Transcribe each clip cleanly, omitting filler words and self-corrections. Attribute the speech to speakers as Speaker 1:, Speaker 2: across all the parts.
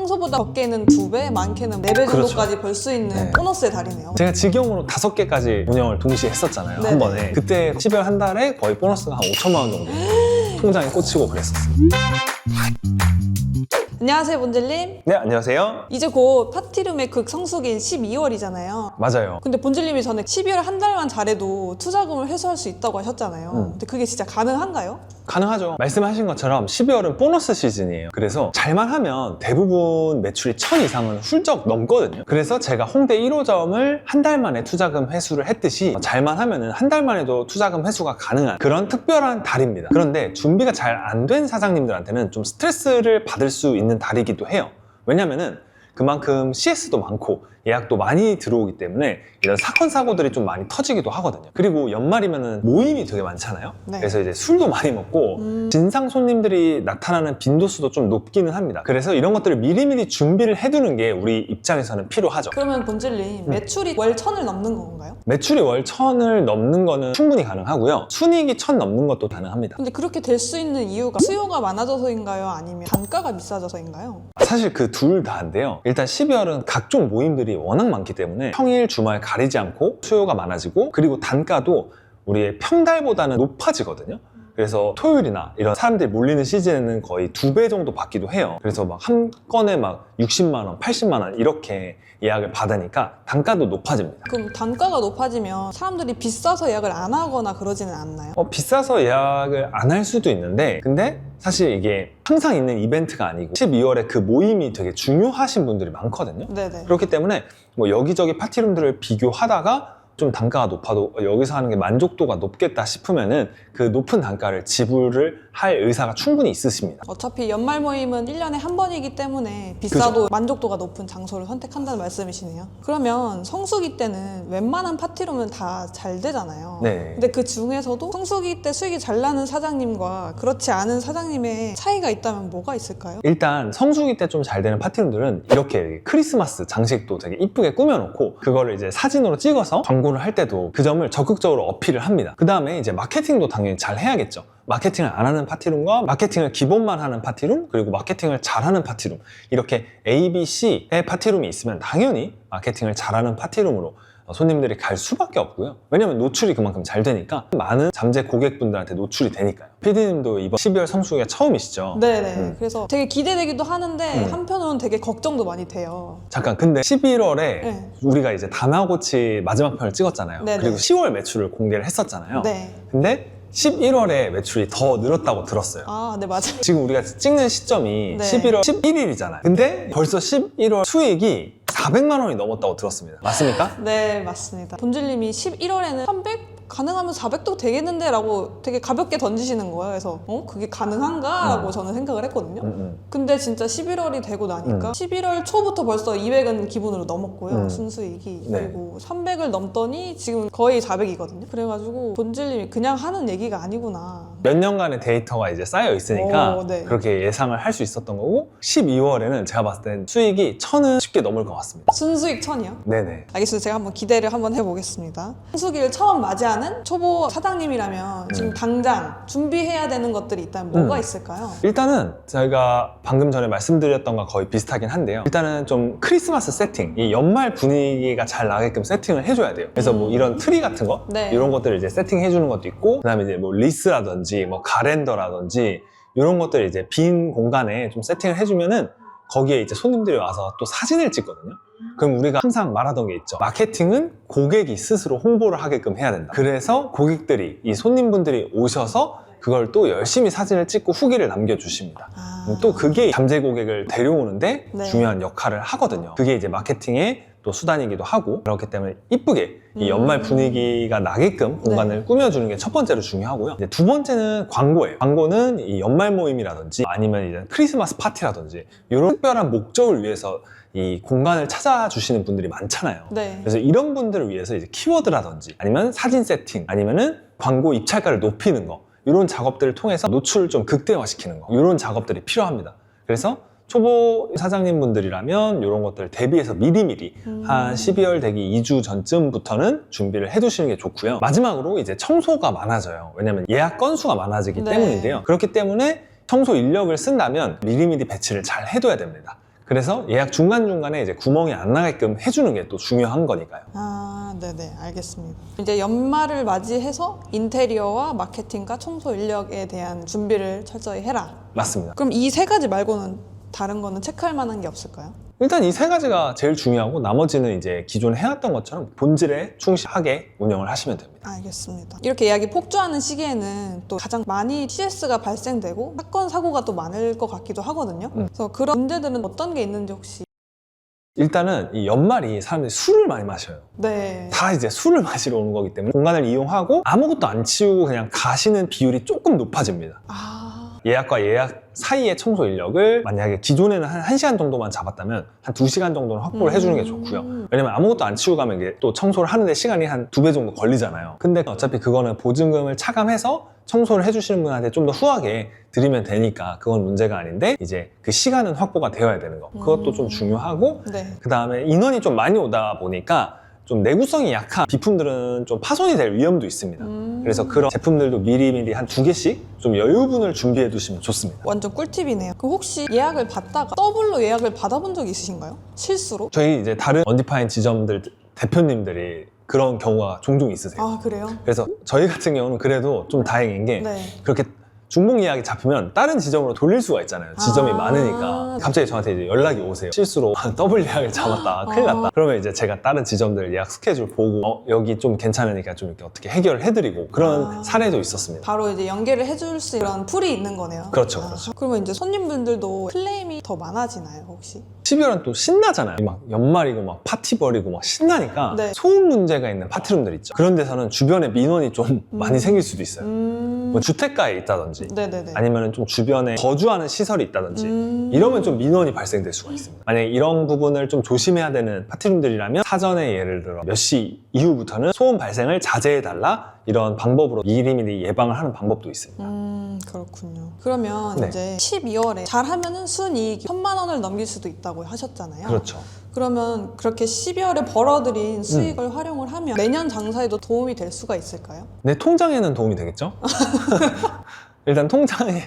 Speaker 1: 평소보다 적게는 2배, 많게는 4배 정도까지 벌 수 있는
Speaker 2: 네.
Speaker 1: 보너스의 달이네요.
Speaker 2: 제가 직영으로 5개까지 운영을 동시에 했었잖아요.
Speaker 1: 네네.
Speaker 2: 한 번에. 그때 12월 한 달에 거의 보너스가 한 5천만 원 정도 통장에 꽂히고 그랬었어요.
Speaker 1: 안녕하세요, 본질님.
Speaker 2: 네, 안녕하세요.
Speaker 1: 이제 곧 파티룸의 극성수기인 12월이잖아요.
Speaker 2: 맞아요.
Speaker 1: 근데 본질님이 전에 12월 한 달만 잘해도 투자금을 회수할 수 있다고 하셨잖아요. 근데 그게 진짜 가능한가요?
Speaker 2: 가능하죠. 말씀하신 것처럼 12월은 보너스 시즌이에요. 그래서 잘만 하면 대부분 매출이 1000 이상은 훌쩍 넘거든요. 그래서 제가 홍대 1호점을 한 달 만에 투자금 회수를 했듯이 잘만 하면은 한 달 만에도 투자금 회수가 가능한 그런 특별한 달입니다. 그런데 준비가 잘 안 된 사장님들한테는 좀 스트레스를 받을 수 있는 달이기도 해요. 왜냐면은 그만큼 CS도 많고 예약도 많이 들어오기 때문에 이런 사건 사고들이 좀 많이 터지기도 하거든요. 그리고 연말이면은 모임이 되게 많잖아요.
Speaker 1: 네.
Speaker 2: 그래서 이제 술도 많이 먹고 진상 손님들이 나타나는 빈도수도 좀 높기는 합니다. 그래서 이런 것들을 미리미리 준비를 해두는 게 우리 입장에서는 필요하죠.
Speaker 1: 그러면 본질님, 매출이 월 1000을 넘는 건가요?
Speaker 2: 매출이 월 1000을 넘는 거는 충분히 가능하고요. 순이익이 1000 넘는 것도 가능합니다.
Speaker 1: 근데 그렇게 될 수 있는 이유가 수요가 많아져서인가요? 아니면 단가가 비싸져서인가요?
Speaker 2: 사실 그 둘 다인데요. 일단 12월은 각종 모임들이 워낙 많기 때문에 평일, 주말 가리지 않고 수요가 많아지고 그리고 단가도 우리의 평달보다는 높아지거든요. 그래서 토요일이나 이런 사람들이 몰리는 시즌에는 거의 2배 정도 받기도 해요. 그래서 막 한 건에 막 60만 원, 80만 원 이렇게 예약을 받으니까 단가도 높아집니다.
Speaker 1: 그럼 단가가 높아지면 사람들이 비싸서 예약을 안 하거나 그러지는 않나요?
Speaker 2: 비싸서 예약을 안 할 수도 있는데 근데 사실 이게 항상 있는 이벤트가 아니고 12월에 그 모임이 되게 중요하신 분들이 많거든요.
Speaker 1: 네네.
Speaker 2: 그렇기 때문에 뭐 여기저기 파티룸들을 비교하다가 좀 단가가 높아도 여기서 하는 게 만족도가 높겠다 싶으면은 그 높은 단가를 지불을 할 의사가 충분히 있으십니다.
Speaker 1: 어차피 연말 모임은 1년에 한 번이기 때문에 비싸도
Speaker 2: 그죠.
Speaker 1: 만족도가 높은 장소를 선택한다는 말씀이시네요. 그러면 성수기 때는 웬만한 파티룸은 다 잘 되잖아요.
Speaker 2: 네.
Speaker 1: 근데 그 중에서도 성수기 때 수익이 잘 나는 사장님과 그렇지 않은 사장님의 차이가 있다면 뭐가 있을까요?
Speaker 2: 일단 성수기 때 좀 잘 되는 파티룸들은 이렇게 크리스마스 장식도 되게 이쁘게 꾸며놓고 그거를 이제 사진으로 찍어서 광고를 할 때도 그 점을 적극적으로 어필을 합니다. 그 다음에 이제 마케팅도 당연히 잘 해야겠죠. 마케팅을 안 하는 파티룸과 마케팅을 기본만 하는 파티룸 그리고 마케팅을 잘하는 파티룸 이렇게 A, B, C의 파티룸이 있으면 당연히 마케팅을 잘하는 파티룸으로 손님들이 갈 수밖에 없고요. 왜냐면 노출이 그만큼 잘 되니까 많은 잠재 고객분들한테 노출이 되니까요. PD님도 이번 12월 성수기가 처음이시죠?
Speaker 1: 네네. 그래서 되게 기대되기도 하는데
Speaker 2: 음.
Speaker 1: 한편으로는 되게 걱정도 많이 돼요.
Speaker 2: 잠깐 근데 11월에
Speaker 1: 네.
Speaker 2: 우리가 이제 다마고치 마지막 편을 찍었잖아요.
Speaker 1: 네네.
Speaker 2: 그리고 10월 매출을 공개를 했었잖아요.
Speaker 1: 네.
Speaker 2: 근데 11월에 매출이 더 늘었다고 들었어요.
Speaker 1: 아, 네, 맞아요.
Speaker 2: 지금 우리가 찍는 시점이
Speaker 1: 네.
Speaker 2: 11월 11일이잖아요. 근데 벌써 11월 수익이 400만 원이 넘었다고 들었습니다. 맞습니까?
Speaker 1: 네, 맞습니다. 본질님이 11월에는 300? 가능하면 400도 되겠는데? 라고 되게 가볍게 던지시는 거예요. 그래서 그게 가능한가? 라고 저는 생각을 했거든요. 근데 진짜 11월이 되고 나니까 11월 초부터 벌써 200은 기본으로 넘었고요. 순수익이.
Speaker 2: 네.
Speaker 1: 그리고 300을 넘더니 지금 거의 400이거든요. 그래가지고 본질님이 그냥 하는 얘기가 아니구나.
Speaker 2: 몇 년간의 데이터가 이제 쌓여 있으니까
Speaker 1: 오, 네.
Speaker 2: 그렇게 예상을 할 수 있었던 거고 12월에는 제가 봤을 땐 수익이 1000은 쉽게 넘을 것 같습니다.
Speaker 1: 순수익 1000이요?
Speaker 2: 네네.
Speaker 1: 알겠습니다. 제가 한번 기대를 한번 해보겠습니다. 성수기를 처음 맞이하는 초보 사장님이라면 지금 당장 준비해야 되는 것들이 있다면 뭐가 있을까요?
Speaker 2: 일단은 저희가 방금 전에 말씀드렸던 거 거의 비슷하긴 한데요. 일단은 좀 크리스마스 세팅, 이 연말 분위기가 잘 나게끔 세팅을 해줘야 돼요. 그래서 뭐 이런 트리 같은 거,
Speaker 1: 네.
Speaker 2: 이런 것들을 이제 세팅해주는 것도 있고, 그다음에 이제 뭐 리스라든지, 뭐 가랜더라든지 이런 것들을 이제 빈 공간에 좀 세팅을 해주면은 거기에 이제 손님들이 와서 또 사진을 찍거든요. 그럼 우리가 항상 말하던 게 있죠. 마케팅은 고객이 스스로 홍보를 하게끔 해야 된다. 그래서 고객들이, 이 손님분들이 오셔서 그걸 또 열심히 사진을 찍고 후기를 남겨주십니다. 또 그게 잠재 고객을 데려오는데
Speaker 1: 네.
Speaker 2: 중요한 역할을 하거든요. 그게 이제 마케팅의 또 수단이기도 하고 그렇기 때문에 이쁘게 이 연말 분위기가 나게끔 공간을 꾸며주는 게 첫 번째로 중요하고요. 이제 두 번째는 광고예요. 광고는 이 연말 모임이라든지 아니면 이제 크리스마스 파티라든지 이런 특별한 목적을 위해서 이 공간을 찾아주시는 분들이 많잖아요.
Speaker 1: 네.
Speaker 2: 그래서 이런 분들을 위해서 이제 키워드라든지 아니면 사진 세팅 아니면은 광고 입찰가를 높이는 거 이런 작업들을 통해서 노출을 좀 극대화시키는 거 이런 작업들이 필요합니다. 그래서 초보 사장님 분들이라면 이런 것들을 대비해서 미리미리 한 12월 되기 2주 전쯤부터는 준비를 해두시는 게 좋고요. 마지막으로 이제 청소가 많아져요. 왜냐면 예약 건수가 많아지기
Speaker 1: 네.
Speaker 2: 때문인데요. 그렇기 때문에 청소 인력을 쓴다면 미리미리 배치를 잘 해둬야 됩니다. 그래서 예약 중간중간에 이제 구멍이 안 나게끔 해주는 게 또 중요한 거니까요.
Speaker 1: 아, 네네, 알겠습니다. 이제 연말을 맞이해서 인테리어와 마케팅과 청소 인력에 대한 준비를 철저히 해라.
Speaker 2: 맞습니다.
Speaker 1: 그럼 이 세 가지 말고는 다른 거는 체크할 만한 게 없을까요?
Speaker 2: 일단 이 세 가지가 제일 중요하고 나머지는 이제 기존에 해왔던 것처럼 본질에 충실하게 운영을 하시면 됩니다.
Speaker 1: 알겠습니다. 이렇게 예약이 폭주하는 시기에는 또 가장 많이 CS가 발생되고 사건, 사고가 또 많을 것 같기도 하거든요. 그래서 그런 문제들은 어떤 게 있는지 혹시.
Speaker 2: 일단은 이 연말이 사람들이 술을 많이 마셔요.
Speaker 1: 네.
Speaker 2: 다 이제 술을 마시러 오는 거기 때문에 공간을 이용하고 아무것도 안 치우고 그냥 가시는 비율이 조금 높아집니다. 예약과 예약 사이의 청소 인력을 만약에 기존에는 한 1시간 정도만 잡았다면 한 2시간 정도는 확보를 해주는 게 좋고요. 왜냐면 아무것도 안 치우고 가면 이게 또 청소를 하는데 시간이 한 2배 정도 걸리잖아요. 근데 어차피 그거는 보증금을 차감해서 청소를 해주시는 분한테 좀 더 후하게 드리면 되니까 그건 문제가 아닌데 이제 그 시간은 확보가 되어야 되는 거. 그것도 좀 중요하고
Speaker 1: 네.
Speaker 2: 그 다음에 인원이 좀 많이 오다 보니까 좀 내구성이 약한 비품들은 좀 파손이 될 위험도 있습니다. 그래서 그런 제품들도 미리미리 한 2개씩 좀 여유분을 준비해 두시면 좋습니다.
Speaker 1: 완전 꿀팁이네요. 그럼 혹시 예약을 받다가 더블로 예약을 받아본 적 있으신가요? 실수로?
Speaker 2: 저희 이제 다른 언디파인 지점들 대표님들이 그런 경우가 종종 있으세요.
Speaker 1: 아, 그래요?
Speaker 2: 그래서 저희 같은 경우는 그래도 좀 다행인 게
Speaker 1: 네.
Speaker 2: 그렇게 중복 예약이 잡히면 다른 지점으로 돌릴 수가 있잖아요. 지점이 많으니까. 갑자기 저한테 이제 연락이 오세요. 실수로 더블 예약을 잡았다. 큰일 났다. 그러면 이제 제가 다른 지점들 예약 스케줄 보고 여기 좀 괜찮으니까 좀 이렇게 어떻게 해결을 해드리고 그런 사례도 있었습니다.
Speaker 1: 바로 이제 연계를 해줄 수 있는 풀이 있는 거네요.
Speaker 2: 그렇죠, 그렇죠.
Speaker 1: 그러면 이제 손님분들도 클레임이 더 많아지나요, 혹시?
Speaker 2: 12월은 또 신나잖아요. 막 연말이고 막 파티 벌이고 막 신나니까
Speaker 1: 네.
Speaker 2: 소음 문제가 있는 파티룸들 있죠. 그런 데서는 주변에 민원이 좀 많이 생길 수도 있어요. 뭐 주택가에 있다든지
Speaker 1: 네네네.
Speaker 2: 아니면 좀 주변에 거주하는 시설이 있다든지 이러면 좀 민원이 발생될 수가 있습니다. 만약에 이런 부분을 좀 조심해야 되는 파티룸들이라면 사전에 예를 들어 몇 시 이후부터는 소음 발생을 자제해달라 이런 방법으로 미리미리 예방을 하는 방법도 있습니다.
Speaker 1: 그렇군요. 그러면
Speaker 2: 네.
Speaker 1: 이제 12월에 잘하면은 순이익 1,000만 원을 넘길 수도 있다고 하셨잖아요.
Speaker 2: 그렇죠.
Speaker 1: 그러면 그렇게 12월에 벌어들인 수익을 활용을 하면 내년 장사에도 도움이 될 수가 있을까요?
Speaker 2: 내 통장에는 도움이 되겠죠? 일단 통장에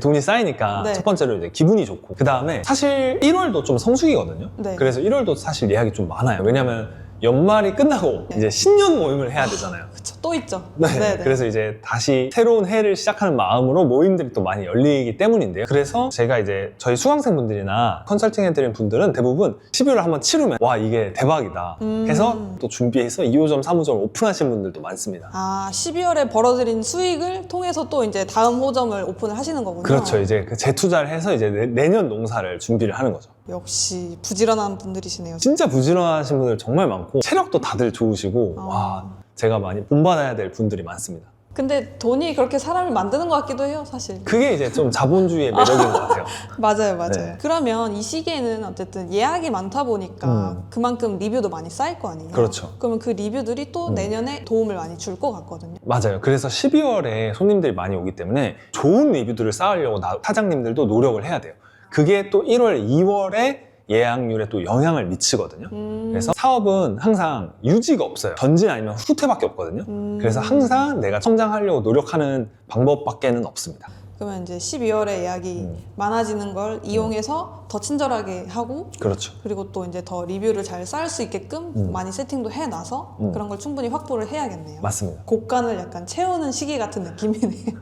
Speaker 2: 돈이 쌓이니까
Speaker 1: 네.
Speaker 2: 첫 번째로 이제 기분이 좋고 그 다음에 사실 1월도 좀 성수기거든요.
Speaker 1: 네.
Speaker 2: 그래서 1월도 사실 예약이 좀 많아요. 왜냐면 연말이 끝나고 이제 신년 모임을 해야 되잖아요.
Speaker 1: 그쵸, 또 있죠.
Speaker 2: 네.
Speaker 1: 네네.
Speaker 2: 그래서 이제 다시 새로운 해를 시작하는 마음으로 모임들이 또 많이 열리기 때문인데요. 그래서 제가 이제 저희 수강생분들이나 컨설팅 해드린 분들은 대부분 12월을 한번 치르면 와 이게 대박이다 해서 또 준비해서 2호점, 3호점 오픈하신 분들도 많습니다.
Speaker 1: 아, 12월에 벌어들인 수익을 통해서 또 이제 다음 호점을 오픈을 하시는 거군요.
Speaker 2: 그렇죠. 이제 그 재투자를 해서 이제 내년 농사를 준비를 하는 거죠.
Speaker 1: 역시 부지런한 분들이시네요.
Speaker 2: 진짜 부지런하신 분들 정말 많고 체력도 다들 좋으시고 와 제가 많이 본받아야 될 분들이 많습니다.
Speaker 1: 근데 돈이 그렇게 사람을 만드는 것 같기도 해요, 사실.
Speaker 2: 그게 이제 좀 자본주의의 매력인 것 같아요.
Speaker 1: 맞아요, 맞아요.
Speaker 2: 네.
Speaker 1: 그러면 이 시기에는 어쨌든 예약이 많다 보니까 그만큼 리뷰도 많이 쌓일 거 아니에요?
Speaker 2: 그렇죠.
Speaker 1: 그러면 그 리뷰들이 또 내년에 도움을 많이 줄 것 같거든요.
Speaker 2: 맞아요. 그래서 12월에 손님들이 많이 오기 때문에 좋은 리뷰들을 쌓으려고 사장님들도 노력을 해야 돼요. 그게 또 1월, 2월에 예약률에 또 영향을 미치거든요. 그래서 사업은 항상 유지가 없어요. 전진 아니면 후퇴밖에 없거든요. 그래서 항상 내가 성장하려고 노력하는 방법밖에는 없습니다.
Speaker 1: 그러면 이제 12월에 예약이 많아지는 걸 이용해서 더 친절하게 하고
Speaker 2: 그렇죠.
Speaker 1: 그리고 또 이제 더 리뷰를 잘 쌓을 수 있게끔 많이 세팅도 해놔서 그런 걸 충분히 확보를 해야겠네요.
Speaker 2: 맞습니다.
Speaker 1: 곡간을 약간 채우는 시기 같은 느낌이네요.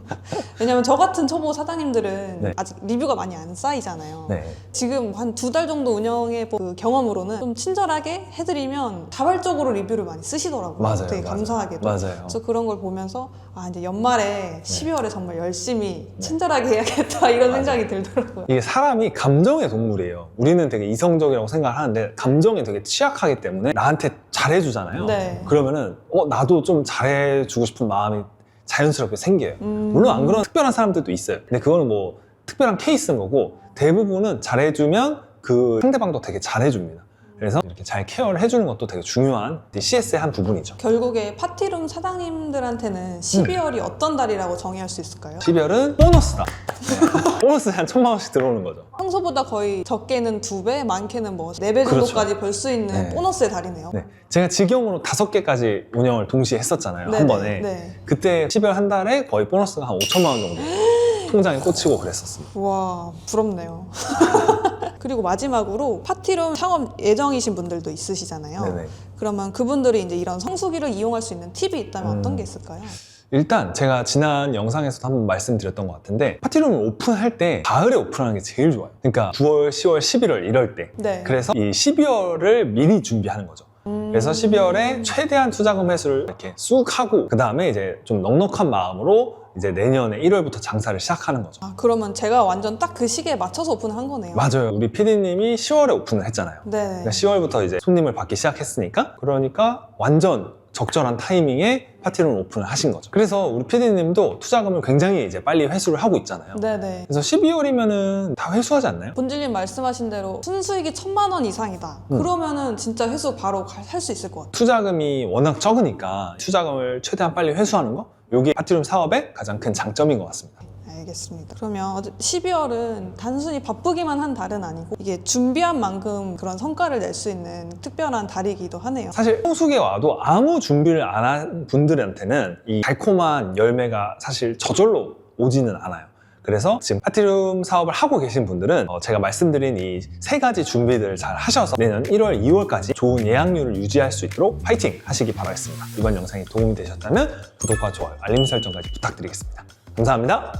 Speaker 1: 왜냐면 저 같은 초보 사장님들은
Speaker 2: 네.
Speaker 1: 아직 리뷰가 많이 안 쌓이잖아요.
Speaker 2: 네.
Speaker 1: 지금 한 2달 정도 운영해 본 그 경험으로는 좀 친절하게 해드리면 자발적으로 리뷰를 많이 쓰시더라고요.
Speaker 2: 맞아요.
Speaker 1: 되게 감사하게도.
Speaker 2: 맞아요.
Speaker 1: 그래서 그런 걸 보면서 아 이제 연말에 12월에 정말 열심히 친절하게 해야겠다 이런 생각이 들더라고요.
Speaker 2: 이게 사람이 감정의 동물이에요. 우리는 되게 이성적이라고 생각을 하는데 감정에 되게 취약하기 때문에 나한테 잘해주잖아요.
Speaker 1: 네.
Speaker 2: 그러면은 나도 좀 잘해주고 싶은 마음이 자연스럽게 생겨요. 물론 안 그런 특별한 사람들도 있어요. 근데 그거는 뭐 특별한 케이스인 거고 대부분은 잘해주면 그 상대방도 되게 잘해줍니다. 그래서 이렇게 잘 케어를 해주는 것도 되게 중요한 CS의 한 부분이죠.
Speaker 1: 결국에 파티룸 사장님들한테는 12월이 어떤 달이라고 정의할 수 있을까요?
Speaker 2: 12월은 보너스다. 네. 보너스 한 1,000만 원씩 들어오는 거죠.
Speaker 1: 평소보다 거의 적게는 2배, 많게는 뭐 4배
Speaker 2: 그렇죠.
Speaker 1: 정도까지 벌 수 있는
Speaker 2: 네.
Speaker 1: 보너스의 달이네요.
Speaker 2: 네. 제가 직영으로 5개까지 운영을 동시에 했었잖아요.
Speaker 1: 네네,
Speaker 2: 한 번에.
Speaker 1: 네.
Speaker 2: 그때 12월 한 달에 거의 보너스가 한 5,000만 원 정도 통장에 꽂히고 그랬었습니다.
Speaker 1: 와 부럽네요. 그리고 마지막으로 파티룸 창업 예정이신 분들도 있으시잖아요.
Speaker 2: 네네.
Speaker 1: 그러면 그분들이 이제 이런 성수기를 이용할 수 있는 팁이 있다면 어떤 게 있을까요?
Speaker 2: 일단 제가 지난 영상에서도 한번 말씀드렸던 것 같은데 파티룸을 오픈할 때 가을에 오픈하는 게 제일 좋아요. 그러니까 9월, 10월, 11월 이럴 때.
Speaker 1: 네.
Speaker 2: 그래서 이 12월을 미리 준비하는 거죠. 그래서 12월에 최대한 투자금 회수를 이렇게 쑥 하고 그 다음에 이제 좀 넉넉한 마음으로 이제 내년에 1월부터 장사를 시작하는 거죠.
Speaker 1: 아, 그러면 제가 완전 딱 그 시기에 맞춰서 오픈을 한 거네요.
Speaker 2: 맞아요. 우리 PD님이 10월에 오픈을 했잖아요.
Speaker 1: 네.
Speaker 2: 그러니까 10월부터 이제 손님을 받기 시작했으니까 그러니까 완전 적절한 타이밍에 파티룸 오픈을 하신 거죠. 그래서 우리 PD님도 투자금을 굉장히 이제 빨리 회수를 하고 있잖아요.
Speaker 1: 네네.
Speaker 2: 그래서 12월이면은 다 회수하지 않나요?
Speaker 1: 본질님 말씀하신 대로 순수익이 1,000만 원 이상이다. 그러면은 진짜 회수 바로 할 수 있을 것 같아요.
Speaker 2: 투자금이 워낙 적으니까 투자금을 최대한 빨리 회수하는 거? 이게 파티룸 사업의 가장 큰 장점인 것 같습니다.
Speaker 1: 알겠습니다. 그러면 12월은 단순히 바쁘기만 한 달은 아니고 이게 준비한 만큼 그런 성과를 낼 수 있는 특별한 달이기도 하네요.
Speaker 2: 사실 성수기에 와도 아무 준비를 안 한 분들한테는 이 달콤한 열매가 사실 저절로 오지는 않아요. 그래서 지금 파티룸 사업을 하고 계신 분들은 제가 말씀드린 이 세 가지 준비들을 잘 하셔서 내년 1월, 2월까지 좋은 예약률을 유지할 수 있도록 파이팅 하시기 바라겠습니다. 이번 영상이 도움이 되셨다면 구독과 좋아요, 알림 설정까지 부탁드리겠습니다. 감사합니다.